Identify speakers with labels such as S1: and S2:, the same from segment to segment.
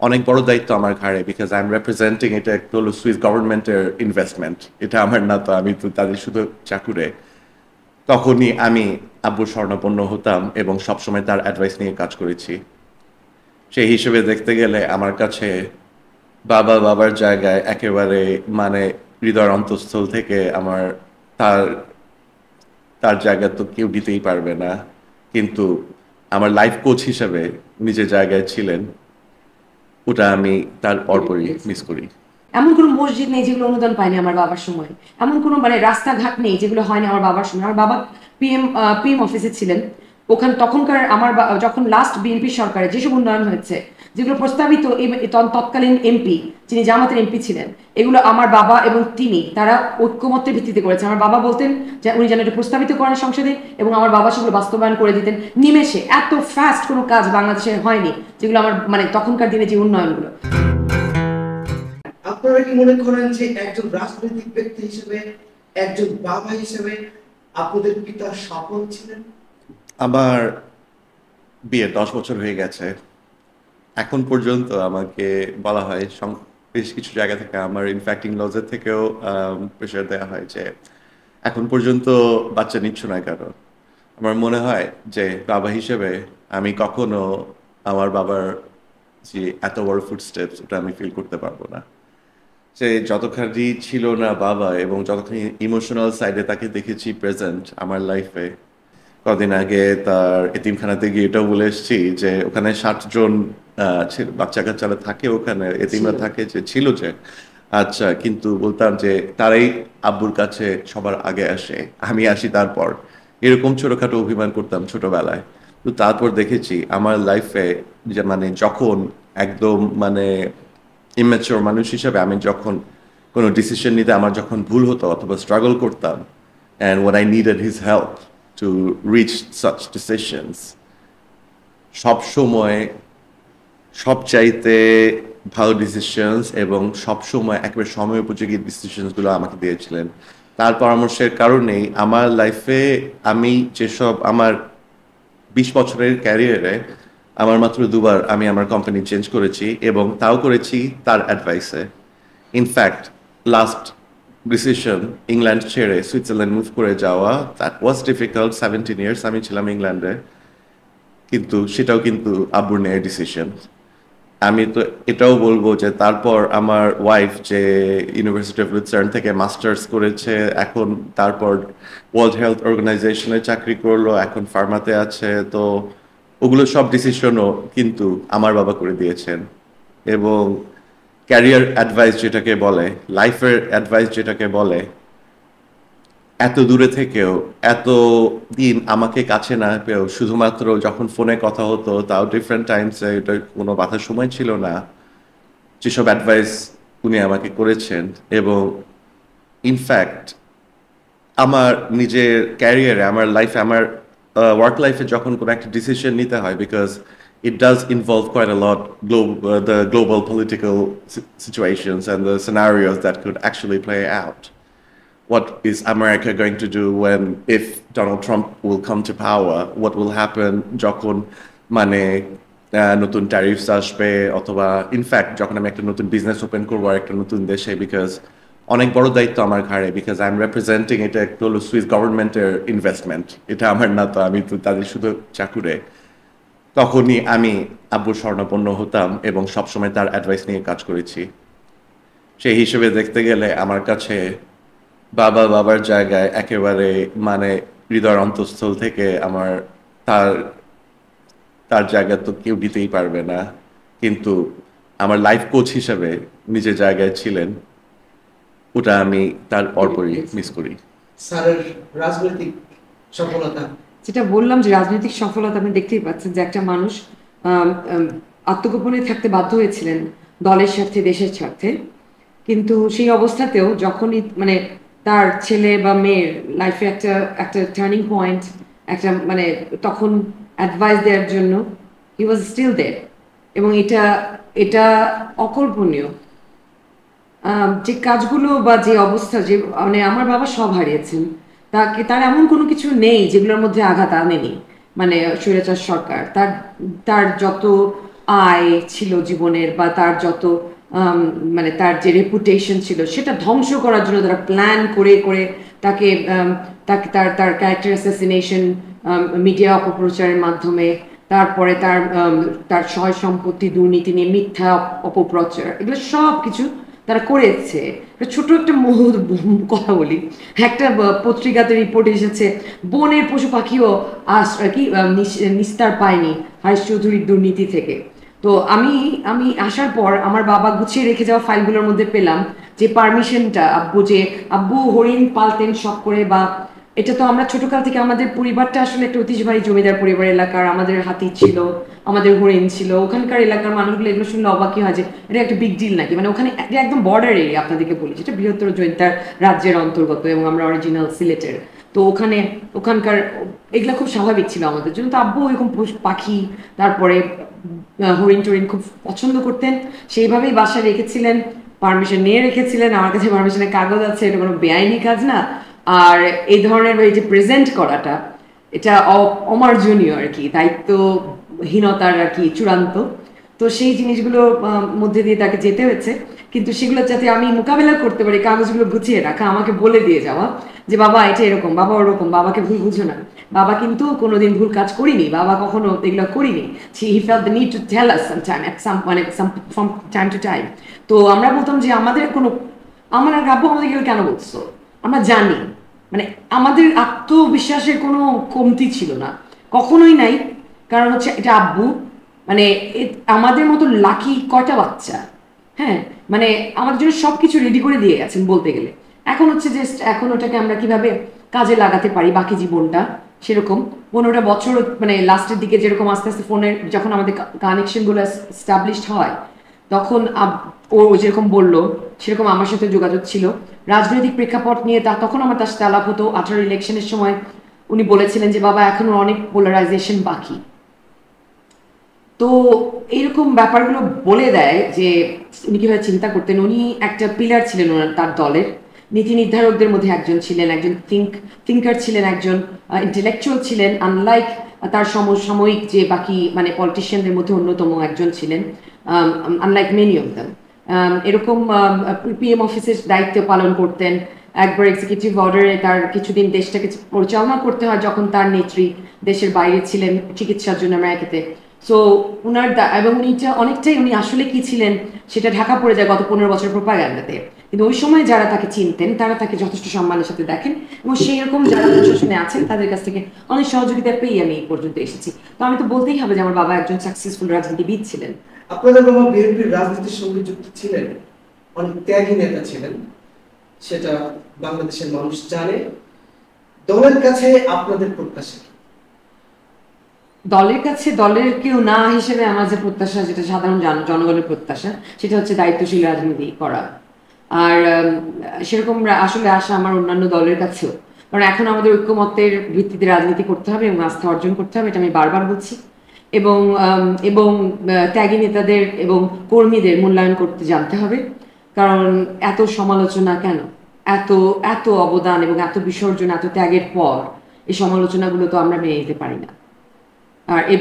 S1: অনেক বড় দায়িত্ব আমার ঘাড়ে, বিকজ আই এম রিপ্রেজেন্টিং এটা একটু হলো সুইস গভর্নমেন্টের ইনভেস্টমেন্ট। এটা আমার না, তো আমি তো তাদের শুধু চাকুরে। তখনই আমি আব্বুর শরণাপন্ন হতাম এবং সবসময় তার অ্যাডভাইস নিয়ে কাজ করেছি। সেই হিসেবে দেখতে গেলে আমার কাছে বাবার জায়গায় একেবারে মানে হৃদয়ের অন্তঃস্থল থেকে আমার তার তার জায়গা তো কেউ দিতেই পারবে না। কিন্তু আমার লাইফ কোচ হিসেবে নিজের জায়গায় ছিলেন, ওটা আমি তার পরপরই মিস করি।
S2: এমন কোনো মসজিদ নেই যেগুলো অনুদান পায়নি আমার বাবার সময়। এমন কোনো মানে রাস্তাঘাট নেই যেগুলো হয়নি আমার বাবার সময়। আমার বাবা পিএম অফিসে ছিলেন। ওখানে তখনকার যখন লাস্ট বিএনপি সরকারে যেসব উন্নয়ন হয়েছে, যেগুলো প্রস্তাবিত তৎকালীন এমপি যিনি জামাতের এমপি ছিলেন, এগুলো আমার বাবা এবং তিনি তারা ঐক্যমত্যের ভিত্তিতে করেছে। আমার বাবা বলতেন যে উনি যেন এটা প্রস্তাবিত করেন সংসদে, এবং আমার বাবা সেগুলো বাস্তবায়ন করে দিতেন নিমেষে। এত ফাস্ট কোনো কাজ বাংলাদেশে হয়নি যেগুলো আমার মানে তখনকার দিনে যে উন্নয়নগুলো।
S3: আপনারা কি মনে করেন যে একজন রাজনৈতিক ব্যক্তি হিসেবে, একজন বাবা হিসেবে আপনাদের পিতা সফল ছিলেন?
S1: আমার বিয়ে 10 বছর হয়ে গেছে। এখন পর্যন্ত আমাকে বলা হয় বেশ কিছু জায়গা থেকে, আমার ইনফ্যাক্ট ইনলজের থেকেও প্রেশার দেওয়া হয় যে এখন পর্যন্ত বাচ্চা নিচ্ছ না কেন। আমার মনে হয় যে বাবা হিসেবে আমি কখনো আমার বাবার যে এত বড় ফুটস্টেপস, ওটা আমি ফিল করতে পারবো না। সে যতখানি ছিল না বাবা, এবং যতখানি ইমোশনাল সাইডে তাকে দেখেছি প্রেজেন্ট আমার লাইফে। কদিন আগে তার এতিমখানাতে গিয়ে এটাও বলে এসেছি যে ওখানে 60 জন বাচ্চা কাচ্চারা থাকে, ওখানে এতিমরা থাকে, যে ছিল যে আচ্ছা, কিন্তু বলতাম যে তারাই আব্বুর কাছে সবার আগে আসে, আমি আসি তারপর। এরকম ছোটখাটো অভিমান করতাম ছোটবেলায়। তো তারপর দেখেছি আমার লাইফে যে মানে যখন একদম মানে ইম্যাচিওর মানুষ হিসেবে আমি যখন কোনো ডিসিশন নিতে আমার যখন ভুল হতো অথবা স্ট্রাগল করতাম, and when I needed his help to reach such decisions, সব সময় সবচাইতে ভালো ডিসিশনস এবং সব সময় একেবারে সময় উপযোগী ডিসিশনসগুলো আমাকে দিয়েছিলেন। তার পরামর্শের কারণেই আমার লাইফে আমি যেসব আমার 20 বছরের ক্যারিয়ারে আমার মাত্র 2বার আমি আমার কোম্পানি চেঞ্জ করেছি, এবং তাও করেছি তার অ্যাডভাইসে। ইনফ্যাক্ট লাস্ট ডিসিশন ইংল্যান্ড ছেড়ে সুইজারল্যান্ড মুভ করে যাওয়া, দ্যাট ওয়াজ ডিফিকাল্ট। 17 ইয়ার্স আমি ছিলাম ইংল্যান্ডে, কিন্তু সেটাও কিন্তু আব্বুর নেওয়া ডিসিশন। আমি তো এটাও বলবো যে তারপর আমার ওয়াইফ যে ইউনিভার্সিটি অফ লুসার্ন থেকে মাস্টার্স করেছে, এখন তারপর ওয়ার্ল্ড হেলথ অর্গানাইজেশনে চাকরি করলো, এখন ফার্মাতে আছে। তো ওগুলো সব ডিসিশনও কিন্তু আমার বাবা করে দিয়েছেন। এবং ক্যারিয়ার অ্যাডভাইস যেটাকে বলে, লাইফের অ্যাডভাইস যেটাকে বলে, এত দূরে থেকেও এত দিন আমাকে কাছে না পেয়েও শুধুমাত্র যখন ফোনে কথা হতো, তাও ডিফারেন্ট টাইমসে, এটা কোনো বাধার সময় ছিল না, যেসব অ্যাডভাইস উনি আমাকে করেছেন। এবং ইনফ্যাক্ট আমার নিজের ক্যারিয়ারে, আমার লাইফে, আমার ওয়ার্ক লাইফে যখন কোনো একটা ডিসিশন নিতে হয়, because it does involve quite a lot the global political situations and the scenarios that could actually play out. What is America going to do if Donald Trump will come to power? What will happen যখন মানে নতুন tariffs আসবে, অথবা in fact যখন আমি একটা নতুন business open করবো একটা নতুন দেশে, বিকজ অনেক বড় দায়িত্ব আমার ঘাড়ে, বিকজ আই এম রিপ্রেজেন্টিং এটা একটু হলো সুইস গভর্নমেন্টের ইনভেস্টমেন্ট। এটা আমার না, তো আমি তো তাদের শুধু চাকুরে। তখনই আমি আব্বুর শরণাপন্ন হতাম এবং সবসময় তার অ্যাডভাইস নিয়ে কাজ করেছি। সেই হিসেবে দেখতে গেলে আমার কাছে বাবার জায়গায় একেবারে মানে হৃদয়ের অন্তঃস্থল থেকে আমার তার তার জায়গা তো কেউ দিতেই পারবে না। কিন্তু আমার লাইফ কোচ হিসেবে নিজের জায়গায় ছিলেন, ওটা আমি তার পরপরই মিস করি।
S3: স্যারের রাজনৈতিক সফলতা,
S2: যেটা বললাম যে রাজনৈতিক সফলতা আপনি দেখতেই পাচ্ছেন যে একটা মানুষ আত্মগোপনে থাকতে বাধ্য হয়েছিলেন দলের স্বার্থে, দেশের স্বার্থে। কিন্তু সেই অবস্থাতেও যখনই মানে তার ছেলে বা মেয়ের লাইফে একটা একটা টার্নিং পয়েন্ট, একটা মানে তখন অ্যাডভাইস দেওয়ার জন্য হি ওয়াজ স্টিল দেয়ার। এবং এটা এটা অকল্পনীয়। যে কাজগুলো বা যে অবস্থা, যে মানে আমার বাবা সব হারিয়েছেন, তার এমন কোনো কিছু নেই যেগুলোর মধ্যে আঘাত আনেনি মানে স্বৈরাচার সরকার। তার যত আয় ছিল জীবনের বা তার যত মানে তার যে রেপুটেশন ছিল সেটা ধ্বংস করার জন্য তারা প্ল্যান করে করে তাকে তাকে তার তার ক্যারেক্টার অ্যাসাসিনেশন, মিডিয়া অপপ্রচারের মাধ্যমে, তারপরে তার তার সয় সম্পত্তি দুর্নীতি নিয়ে মিথ্যা অপপ্রচার, এগুলো সব কিছু তারা করেছে। ছোট একটা কথা বলি, একটা পত্রিকাতে রিপোর্ট এসেছে বনের পশু পাখিও কি নিস্তার পায়নি হারিস চৌধুরীর দুর্নীতি থেকে। তো আমি আমি আসার পর আমার বাবা গুছিয়ে রেখে যাওয়া ফাইলগুলোর মধ্যে পেলাম যে পারমিশনটা আব্বু হরিণ পালতেন শখ করে, বা এটা তো আমরা ছোটকাল থেকে আমাদের পরিবারটা আসলে একটা ঐতিহ্যবাহী জমিদার পরিবার এলাকার, আমাদের হাতি ছিল, আমাদের হরিণ ছিল, ওখানকার এলাকার মানুষগুলো এগুলো শুনলে অবাকই হয় যে এটা একটা বিগ ডিল নাকি, মানে ওখানে এটা একদম বর্ডার এরিয়া আপনাদেরকে বলি, যেটা বৃহত্তর জৈন্তার রাজ্যের অন্তর্গত এবং আমরা অরিজিনাল সিলেটের। তো ওখানকার এগুলো খুব স্বাভাবিক ছিল আমাদের জন্য। তো আব্বু ওইরকম পাখি তারপরে হরিণ টরিণ খুব পছন্দ করতেন, সেইভাবেই বাসায় রেখেছিলেন, পারমিশন নিয়ে রেখেছিলেন। আমার কাছে পারমিশনের কাগজ আছে, এটা কোনো বেআইনি কাজ না। আর এই ধরনের এই যে প্রেজেন্ট করাটা, এটা অমার্জনীয় আর কি, দায়িত্বহীনতার আর কি চূড়ান্ত। তো সেই জিনিসগুলো মধ্যে দিয়ে তাকে যেতে হয়েছে, কিন্তু সেগুলো যাতে আমি মোকাবেলা করতে পারি, কাগজগুলো গুছিয়ে রাখা, আমাকে বলে দিয়ে যাওয়া যে বাবা এটা এরকম, বাবা ওরকম, বাবাকে ভুল বুঝো না। বাবা কিন্তু কোনোদিন ভুল কাজ করিনি, বাবা কখনো এগুলো করিনি। He felt the need to tell us from time to time. তো আমরা বলতাম যে আমার আব্বু আমাদের এগুলো কেন বলছো, আমরা জানি, মানে আমাদের আত্মবিশ্বাসের কোনো কমতি ছিল না, কখনোই নাই। কারণ হচ্ছে এটা আব্বু, মানে আমাদের মতো লাকি কয়টা বাচ্চা, হ্যাঁ, মানে আমাদের জন্য সবকিছু রেডি করে দিয়ে গেছেন বলতে গেলে। এখন হচ্ছে যে এখন ওটাকে আমরা কিভাবে কাজে লাগাতে পারি বাকি জীবনটা, সেরকম 15টা বছর মানে লাস্টের দিকে যেরকম আস্তে আস্তে ফোনের যখন আমাদের কানেকশনগুলো এস্টাবলিশড হয়, তখন ও যেরকম বললো সেরকম আমার সাথে যোগাযোগ ছিল। রাজনৈতিক প্রেক্ষাপট নিয়ে তখন আমার তার সাথে আলাপ হতো। 18 ইলেকশনের সময় উনি বলেছিলেন যে বাবা এখনো অনেক পোলারাইজেশন বাকি। তো এইরকম ব্যাপারগুলো বলে দেয় যে উনি কিভাবে চিন্তা করতেন। উনি একটা পিলার ছিলেন ওনার তার দলের, নীতি নির্ধারকদের মধ্যে একজন ছিলেন, একজন থিঙ্কার ছিলেন, একজন ইন্টেলেকচুয়াল ছিলেন, আনলাইক তার সমসাময়িক যে বাকি মানে পলিটিশিয়ানদের মধ্যে অন্যতম একজন ছিলেন, আনলাইক মেনি অফ দেম। এরকম পিএম অফিসের দায়িত্ব পালন করতেন। একবার এক্সিকিউটিভ অর্ডারে তার কিছুদিন দেশটাকে পরিচালনা করতে হয় যখন তার নেত্রী দেশের বাইরে ছিলেন চিকিৎসার জন্য আমেরিকাতে। সো উনার এবং অনেকটাই উনি আসলে কি ছিলেন সেটা ঢাকা পড়ে যায় গত 15 বছর প্রোপাগান্ডাতে। কিন্তু ওই সময় যারা তাকে চিনতেন তারা তাকে যথেষ্ট সম্মানের সাথে দেখেন, এবং সেই রকম যারা প্রশাসনে আছেন তাদের কাছ থেকে অনেক সহযোগিতা পেয়ে আমি এই পর্যন্ত এসেছি। তো আমি তো বলতেই হবে যে আমার বাবা একজন সাকসেসফুল রাজনীতিবিদ ছিলেন।
S3: আপনাদের বাবা বিএনপির রাজনীতির সঙ্গে যুক্ত ছিলেন, অনেক ত্যাগী নেতা ছিলেন, সেটা বাংলাদেশের মানুষ জানে। দলের কাছে আপনাদের প্রত্যাশা?
S2: দলের কাছে দলের কেউ না হিসেবে আমার যে প্রত্যাশা, যেটা সাধারণ জনগণের প্রত্যাশা, সেটা হচ্ছে দায়িত্বশীল রাজনীতি করা। আর সেরকম আসলে আশা আমার অন্যান্য দলের কাছেও, কারণ এখন আমাদের ঐক্যমত্যের ভিত্তিতে রাজনীতি করতে হবে এবং আস্থা অর্জন করতে হবে, এটা আমি বারবার বলছি। এবং এবং ত্যাগী নেতাদের এবং কর্মীদের মূল্যায়ন করতে জানতে হবে। কারণ এত সমালোচনা কেন, এত এত অবদান এবং এত বিসর্জন, এত ত্যাগের পর এই সমালোচনাগুলো তো আমরা মেনে নিতে পারি না। আর এ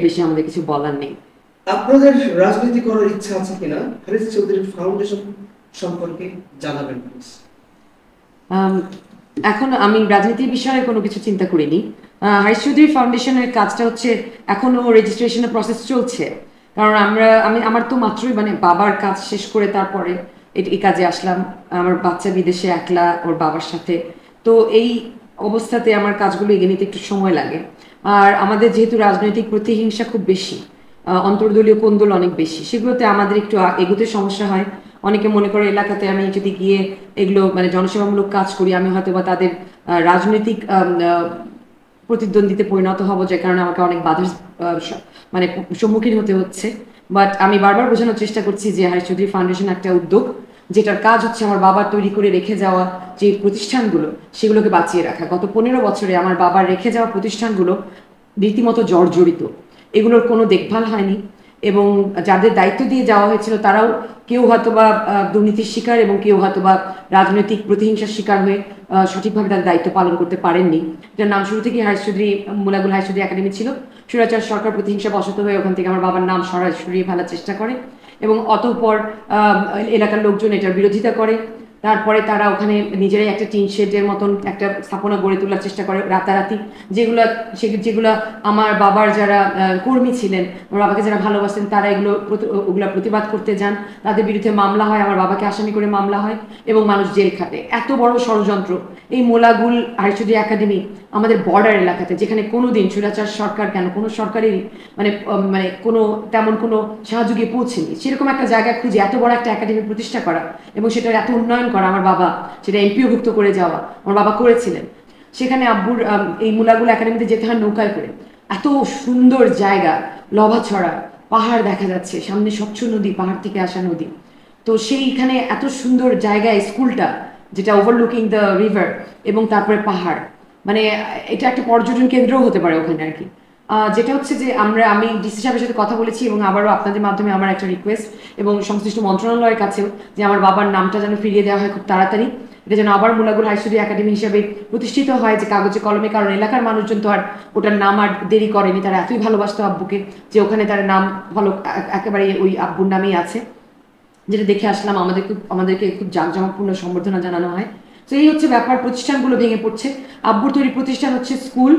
S2: বিষয়ে আমাদের কিছু বলার নেই।
S3: আপনাদের রাজনীতি করার ইচ্ছা আছে কিনা হারিস চৌধুরী ফাউন্ডেশন সম্পর্কে জানাবেন প্লিজ।
S2: এখন আমি রাজনীতির বিষয়ে কোনো কিছু চিন্তা করিনি। হারিস চৌধুরী ফাউন্ডেশনের কাজটা হচ্ছে এখনো রেজিস্ট্রেশনের প্রসেস চলছে। কারণ আমার তো মাত্রই মানে বাবার কাজ শেষ করে তারপরে এই কাজে আসলাম। আমার বাচ্চা বিদেশে একলা ওর বাবার সাথে, তো এই অবস্থাতে আমার কাজগুলো এগিয়ে নিতে একটু সময় লাগে। আর আমাদের যেহেতু রাজনৈতিক প্রতিহিংসা খুব বেশি, অন্তর্দলীয় কোন্দল অনেক বেশি, সেগুলোতে আমাদের একটু এগোতে সমস্যা হয়। অনেকে মনে করে এলাকাতে আমি যদি গিয়ে এগুলো মানে জনসেবামূলক কাজ করি, আমি হয়তো বা তাদের রাজনৈতিক প্রতিদ্বন্দ্বিতে পরিণত হব, যে কারণে আমাকে অনেক বাধার মানে সম্মুখীন হতে হচ্ছে। বাট আমি বারবার বোঝানোর চেষ্টা করছি যে হারিস চৌধুরী ফাউন্ডেশন একটা উদ্যোগ, যেটার কাজ হচ্ছে আমার বাবার তৈরি করে রেখে যাওয়া যে প্রতিষ্ঠানগুলো সেগুলোকে বাঁচিয়ে রাখা। গত 15 বছরে আমার বাবার রেখে যাওয়া প্রতিষ্ঠানগুলো রীতিমতো জর্জরিত, এগুলোর কোনো দেখভাল হয়নি এবং যাদের দায়িত্ব দিয়ে যাওয়া হয়েছিল তারাও কেউ হয়তোবা দুর্নীতির শিকার এবং কেউ হয়তোবা রাজনৈতিক প্রতিহিংসার শিকার হয়ে সঠিকভাবে তাদের দায়িত্ব পালন করতে পারেননি। এটার নাম শুরু থেকেই হায়ার চৌধুরী মুলাগুল হায়ার চৌধুরী একাডেমি ছিল। স্বৈরাচার সরকার প্রতিহিংসা বশত হয়ে ওখান থেকে আমার বাবার নাম সরিয়ে ফেলার চেষ্টা করে এবং অতঃপর এলাকার লোকজন এটার বিরোধিতা করে। তারপরে তারা ওখানে নিজেরাই একটা টিন শেডের মতন একটা স্থাপনা গড়ে তোলার চেষ্টা করে রাতারাতি, যেগুলো আমার বাবার যারা কর্মী ছিলেন, আমার বাবাকে যারা ভালোবাসতেন, তারা ওগুলা প্রতিবাদ করতে যান। তাদের বিরুদ্ধে মামলা হয়, আমার বাবাকে আসামি করে মামলা হয় এবং মানুষ জেল খাটে। এত বড় ষড়যন্ত্র। এই মোলাগুল হায়ার চৌধুরী একাডেমি আমাদের বর্ডার এলাকাতে, যেখানে কোনোদিন স্বৈরাচার সরকার কেন কোনো সরকারেরই মানে কোনো তেমন কোনো সাহায্য গিয়ে পৌঁছেনি, সেরকম একটা জায়গা খুঁজে এত বড় একটা একাডেমি প্রতিষ্ঠা করা এবং সেটার এত উন্নয়ন করা, আমার বাবা সেটা এমপিওভুক্ত করে যাওয়া আমার বাবা করেছিলেন। সেখানে আব্বুর এই মুলাগুল একাডেমিতে যেতে হয় নৌকায় করে। এত সুন্দর জায়গা, লভাছড়া পাহাড় দেখা যাচ্ছে, সামনে স্বচ্ছ নদী, পাহাড় থেকে আসা নদী। তো সেইখানে এত সুন্দর জায়গায় স্কুলটা, যেটা ওভারলুকিং দ্য রিভার এবং তারপরে পাহাড়, মানে এটা একটা পর্যটন কেন্দ্রও হতে পারে ওখানে আর কি। যেটা হচ্ছে যে আমি ডিসি সাহেবের সাথে কথা বলেছি এবং আবারও আপনাদের মাধ্যমে আমার একটা রিকোয়েস্ট এবং সংশ্লিষ্ট মন্ত্রণালয়ের কাছেও যে আমার বাবার নামটা যেন ফিরিয়ে দেওয়া হয় খুব তাড়াতাড়ি। এটা যেন আবার মুলাগুল হায়ার চৌধুরী একাডেমি হিসেবে প্রতিষ্ঠিত হয়, যে কাগজে কলমে, কারণ এলাকার মানুষজন তো আর ওটার নাম আর দেরি করেনি, তারা এতই ভালোবাসতো আব্বুকে যে ওখানে তার নাম ভালো একেবারে ওই আব্বুর নামেই আছে। যেটা দেখে আসলাম, আমাদেরকে খুব জাঁকজমকপূর্ণ সম্বর্ধনা জানানো হয়। তো এই হচ্ছে ব্যাপার, প্রতিষ্ঠানগুলো ভেঙে পড়ছে। আব্বুর তৈরি প্রতিষ্ঠান হচ্ছে স্কুল,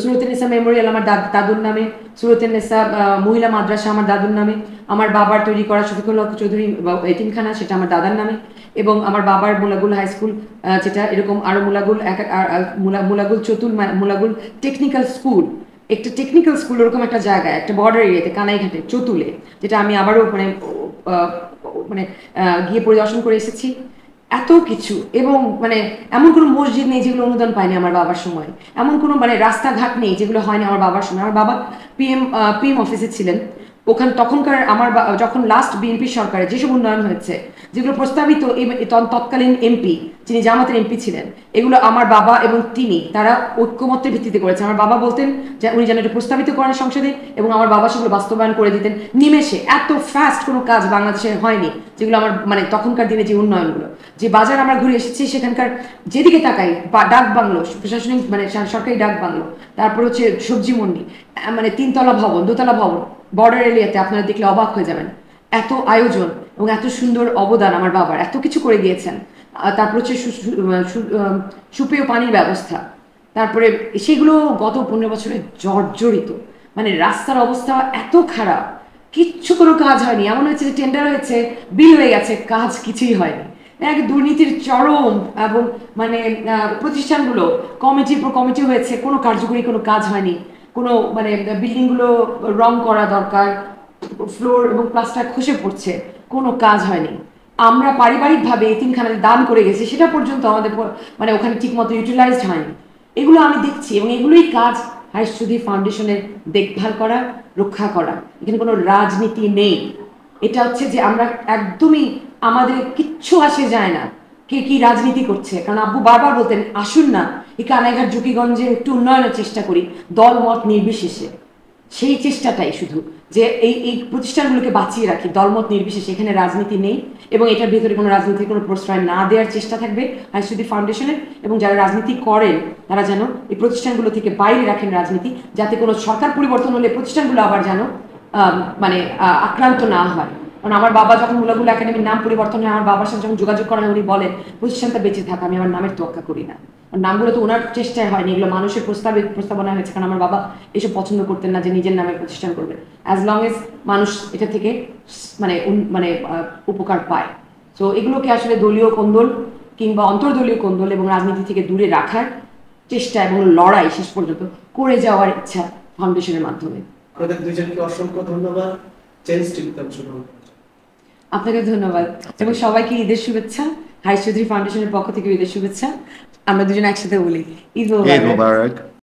S2: সুরতেন্নেসা মেমোরিয়াল আমার দাদুর নামে, সুরতেন্নেসা মহিলা মাদ্রাসা আমার দাদুর নামে, আমার বাবার তৈরি করা শফিকুল হক চৌধুরী এতিমখানা সেটা আমার দাদার নামে, এবং আমার বাবার মুলাগুল হাই স্কুল, যেটা এরকম আরো মুলাগুল মুলাগুল টেকনিক্যাল স্কুল, একটা টেকনিক্যাল স্কুল ওরকম একটা জায়গায়, একটা বর্ডার এরিয়াতে কানাইঘাটে চতুলে, যেটা আমি আবারও মানে গিয়ে পরিদর্শন করে এসেছি। এত কিছু, এবং মানে এমন কোনো মসজিদ নেই যেগুলো অনুদান পায়নি আমার বাবার সময়, এমন কোনো রাস্তাঘাট নেই যেগুলো হয়নি আমার বাবার সময়। আমার বাবা পিএম অফিসে ছিলেন, তখনকার যখন লাস্ট বিএনপি সরকারে যেসব উন্নয়ন হয়েছে, যেগুলো প্রস্তাবিত তৎকালীন এমপি যিনি জামাতের এমপি ছিলেন, এগুলো আমার বাবা এবং তারা ঐক্যমত্যের ভিত্তিতে করেছে। আমার বাবা বলতেন যে উনি যেন এটা প্রস্তাবিত করেন সংসদে এবং আমার বাবা সেগুলো বাস্তবায়ন করে দিতেন নিমেষে। এত ফাস্ট কোনো কাজ বাংলাদেশে হয়নি যেগুলো আমার তখনকার দিনে যে উন্নয়নগুলো, যে বাজার আমরা ঘুরে এসেছি, সেখানকার যেদিকে তাকাই ডাক বাংলো, প্রশাসনিক সরকারি ডাক বাংলো, তারপর হচ্ছে সবজি মন্ডি, 3তলা ভবন, 2তলা ভবন, বর্ডার এরিয়াতে আপনারা দেখলে অবাক হয়ে যাবেন। এত আয়োজন এবং এত সুন্দর অবদান আমার বাবার, এত কিছু করে গিয়েছেন। তারপর হচ্ছে সুপেয় পানির ব্যবস্থা, তারপরে সেগুলো গত 15 বছরে জর্জরিত। রাস্তার অবস্থা এত খারাপ, কিচ্ছু কোনো কাজ হয়নি। এমন হয়েছে যে টেন্ডার হয়েছে, বিল হয়ে গেছে, কাজ কিছুই হয়নি। এক দুর্নীতির চরম, এবং প্রতিষ্ঠানগুলো কমিটির পর কমিটি হয়েছে, কোনো কার্যকরী কোনো কাজ হয়নি। কোনো বিল্ডিংগুলো রং করা দরকার, ফ্লোর এবং প্লাস্টার খসে পড়ছে, কোনো কাজ হয়নি। আমরা পারিবারিকভাবে এতিমখানাতে দান করে গেছি, সেটা পর্যন্ত আমাদের ওখানে ঠিকমতো ইউটিলাইজড হয়নি। এগুলো আমি দেখছি এবং এগুলোই কাজ হায়ার চৌধুরী ফাউন্ডেশনের দেখভাল করা, রক্ষা করা। এখানে কোনো রাজনীতি নেই। এটা হচ্ছে যে আমরা একদমই, আমাদের কিচ্ছু আসে যায় না কে কি রাজনীতি করছে, কারণ আব্বু বারবার বলতেন আসুন না এই কানাইঘাট জকিগঞ্জে একটু উন্নয়নের চেষ্টা করি, দল মত নির্বিশেষে। সেই চেষ্টাটাই শুধু যে এই প্রতিষ্ঠানগুলোকে বাঁচিয়ে রাখি দলমত নির্বিশেষে, এখানে রাজনীতি নেই এবং এটার ভিতরে কোনো রাজনীতির কোনো প্রশ্রয় না দেওয়ার চেষ্টা থাকবে হায়ার চৌধুরী ফাউন্ডেশনের। এবং যারা রাজনীতি করেন তারা যেন এই প্রতিষ্ঠানগুলো থেকে বাইরে রাখেন রাজনীতি, যাতে কোনো সরকার পরিবর্তন হলে প্রতিষ্ঠানগুলো আবার যেন আক্রান্ত না হয়। কারণ আমার বাবা যখন মুলাগুল একাডেমির নাম পরিবর্তন হয়, আমার বাবার সাথে যখন যোগাযোগ করা হয়, উনি বলেন প্রতিষ্ঠানটা বেঁচে থাক, আমি আমার নামের তোয়াক্কা করি না। নামগুলো তো ওনার চেষ্টায় হয়নি, এগুলো মানুষের প্রস্তাবনা হয়েছে, কারণ আমার বাবা এসব পছন্দ করতেন না যে নিজের নামে প্রতিষ্ঠান করবেন, অ্যাজ লং এজ মানুষ এটা থেকে উপকার পায়। তো এগুলোকে আসলে দলীয় কোন্দল কিংবা অন্তর্দলীয় কোন্দল এবং রাজনীতি থেকে দূরে রাখার চেষ্টা এবং লড়াই শেষ পর্যন্ত করে যাওয়ার ইচ্ছা ফাউন্ডেশনের মাধ্যমে।
S3: আপনাদের দুইজনকে অসংখ্য ধন্যবাদ।
S2: আপনাকে ধন্যবাদ এবং সবাইকে ঈদের শুভেচ্ছা। হায়ার চৌধুরী ফাউন্ডেশনের পক্ষ থেকে ঈদের শুভেচ্ছা। আমরা দুজন একসাথে বলি ঈদ মোবারক।